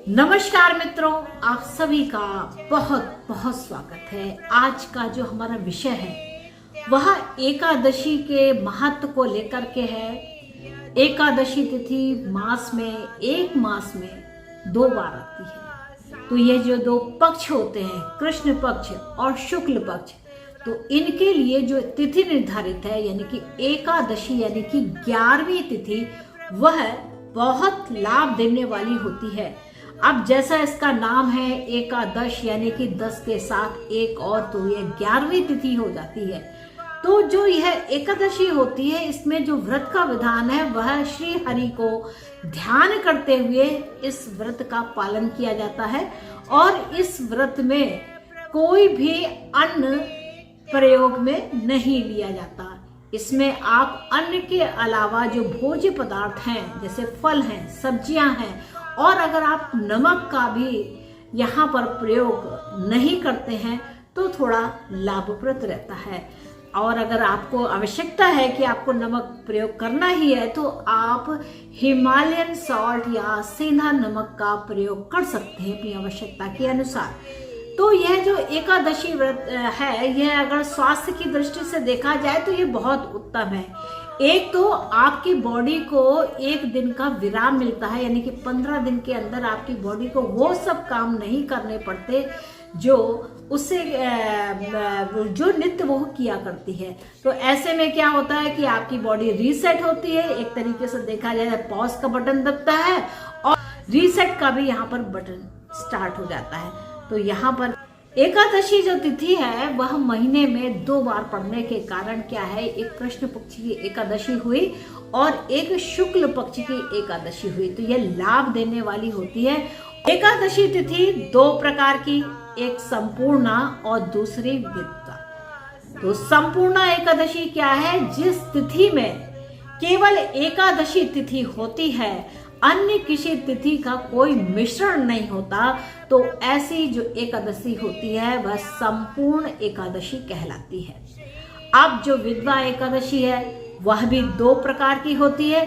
नमस्कार मित्रों, आप सभी का बहुत बहुत स्वागत है। आज का जो हमारा विषय है वह एकादशी के महत्व को लेकर के है। एकादशी तिथि एक मास में 2 बार आती है। तो ये जो 2 पक्ष होते हैं, कृष्ण पक्ष और शुक्ल पक्ष, तो इनके लिए जो तिथि निर्धारित है यानी कि एकादशी यानी कि 11वीं तिथि, वह बहुत लाभ देने वाली होती है। अब जैसा इसका नाम है एकादश यानी कि 10 के साथ एक और, तो ये 11वीं तिथि हो जाती है। तो जो यह एकादशी होती है, इसमें जो व्रत का विधान है वह श्री हरि को ध्यान करते हुए इस व्रत का पालन किया जाता है। और इस व्रत में कोई भी अन्न प्रयोग में नहीं लिया जाता। इसमें आप अन्न के अलावा जो भोज्य पदार्थ हैं, जैसे फल हैं, सब्जियां हैं, और अगर आप नमक का भी यहाँ पर प्रयोग नहीं करते हैं तो थोड़ा लाभप्रद रहता है। और अगर आपको आवश्यकता है कि आपको नमक प्रयोग करना ही है तो आप हिमालयन सॉल्ट या सेंधा नमक का प्रयोग कर सकते हैं अपनी आवश्यकता के अनुसार। तो यह जो एकादशी व्रत है, यह अगर स्वास्थ्य की दृष्टि से देखा जाए तो ये बहुत उत्तम है। एक तो आपकी बॉडी को 1 दिन का विराम मिलता है, यानी कि 15 दिन के अंदर आपकी बॉडी को वो सब काम नहीं करने पड़ते जो उससे जो नित्य वो किया करती है। तो ऐसे में क्या होता है कि आपकी बॉडी रीसेट होती है। एक तरीके से देखा जाए पॉज का बटन दबता है और रीसेट का भी यहाँ पर बटन स्टार्ट हो जाता है। तो यहाँ पर एकादशी जो तिथि है वह महीने में 2 बार पड़ने के कारण क्या है, एक कृष्ण पक्ष की एकादशी हुई और एक शुक्ल पक्ष की एकादशी हुई। तो यह लाभ देने वाली होती है। एकादशी तिथि 2 प्रकार की, एक संपूर्णा और दूसरी विद्या। तो संपूर्णा एकादशी क्या है, जिस तिथि में केवल एकादशी तिथि होती है, अन्य किसी तिथि का कोई मिश्रण नहीं होता, तो ऐसी जो एकादशी होती है वह संपूर्ण एकादशी कहलाती है। अब जो विधवा एकादशी है वह भी 2 प्रकार की होती है,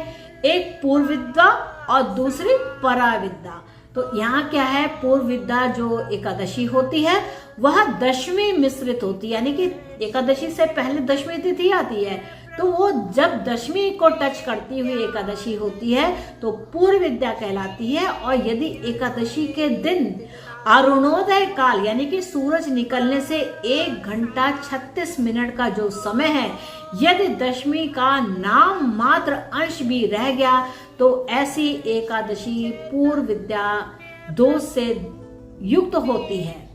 एक पूर्व विद्या और दूसरी पराविद्या। तो यहाँ क्या है, पूर्व विद्या जो एकादशी होती है वह दशमी मिश्रित होती है, यानी कि एकादशी से पहले दशमी तिथि आती है, तो वो जब दशमी को टच करती हुई एकादशी होती है तो पूर्व विद्या कहलाती है। और यदि एकादशी के दिन अरुणोदय काल यानी कि सूरज निकलने से 1 घंटा 36 मिनट का जो समय है, यदि दशमी का नाम मात्र अंश भी रह गया तो ऐसी एकादशी पूर्व विद्या दोष से युक्त होती है,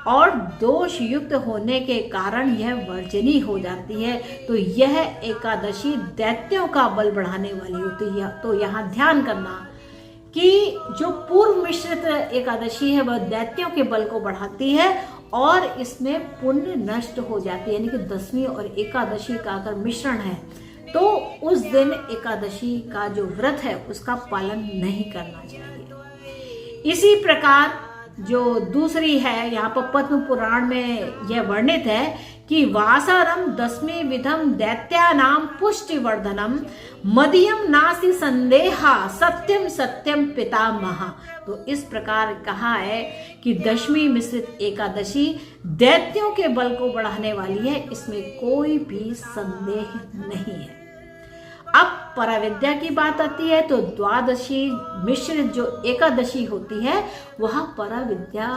और दोष युक्त होने के कारण यह वर्जनीय हो जाती है। तो यह एकादशी दैत्यों का बल बढ़ाने वाली होती है। तो यहाँ ध्यान करना कि जो पूर्व मिश्रित एकादशी है वह दैत्यों के बल को बढ़ाती है और इसमें पुण्य नष्ट हो जाती है, यानी कि दशमी और एकादशी का अगर मिश्रण है तो उस दिन एकादशी का जो व्रत है उसका पालन नहीं करना चाहिए। इसी प्रकार जो दूसरी है, यहाँ पर पद्म पुराण में यह वर्णित है कि वासारम दशमी विधम दैत्यानाम पुष्टिवर्धनम मदियम नास्ति संदेहा सत्यम सत्यम पितामह। तो इस प्रकार कहा है कि दशमी मिश्रित एकादशी दैत्यों के बल को बढ़ाने वाली है, इसमें कोई भी संदेह नहीं है। अब पराविद्या की बात आती है तो द्वादशी मिश्रित जो एकादशी होती है वह पराविद्या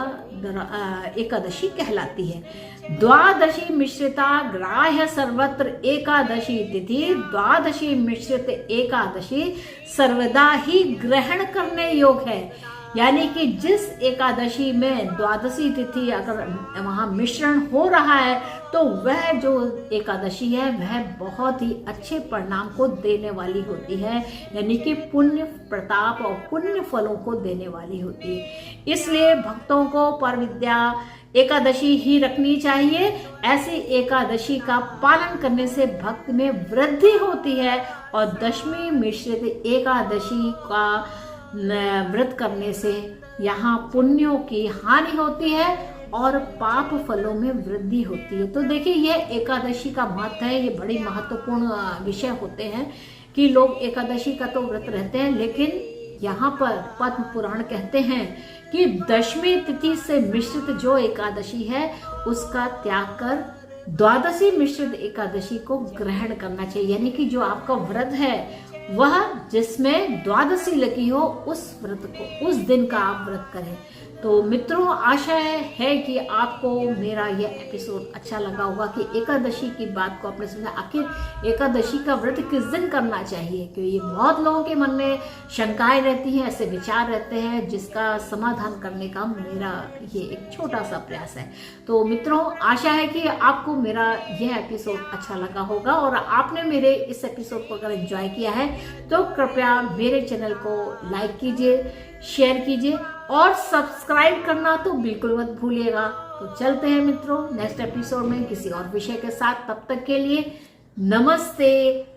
एकादशी कहलाती है। द्वादशी मिश्रिता ग्राह्य सर्वत्र एकादशी तिथि, द्वादशी मिश्रित एकादशी सर्वदा ही ग्रहण करने योग्य है, यानी कि जिस एकादशी में द्वादशी तिथि अगर वहाँ मिश्रण हो रहा है तो वह जो एकादशी है वह बहुत ही अच्छे परिणाम को देने वाली होती है, यानी कि पुण्य प्रताप और पुण्य फलों को देने वाली होती है। इसलिए भक्तों को परविद्या एकादशी ही रखनी चाहिए। ऐसी एकादशी का पालन करने से भक्त में वृद्धि होती है और दशमी मिश्रित एकादशी का व्रत करने से यहाँ पुण्यों की हानि होती है और पाप फलों में वृद्धि होती है। तो देखिए यह एकादशी का महत्व है, ये बड़ी महत्वपूर्ण विषय होते हैं कि लोग एकादशी का तो व्रत रहते हैं, लेकिन यहाँ पर पद्म पुराण कहते हैं कि दशमी तिथि से मिश्रित जो एकादशी है उसका त्याग कर द्वादशी मिश्रित एकादशी को ग्रहण करना चाहिए। यानी कि जो आपका व्रत है वह जिसमें द्वादशी लगी हो उस व्रत को, उस दिन का आप व्रत करें। तो मित्रों, आशा है कि आपको मेरा यह एपिसोड अच्छा लगा होगा कि एकादशी की बात को आपने सुना। आखिर एकादशी का व्रत किस दिन करना चाहिए, क्योंकि ये बहुत लोगों के मन में शंकाएं रहती हैं, ऐसे विचार रहते हैं, जिसका समाधान करने का मेरा ये एक छोटा सा प्रयास है। तो मित्रों, आशा है कि आपको मेरा यह एपिसोड अच्छा लगा होगा, और आपने मेरे इस एपिसोड को अगर एंजॉय किया है तो कृपया मेरे चैनल को लाइक कीजिए, शेयर कीजिए और सब्सक्राइब करना तो बिल्कुल मत भूलिएगा। तो चलते हैं मित्रों नेक्स्ट एपिसोड में किसी और विषय के साथ। तब तक के लिए नमस्ते।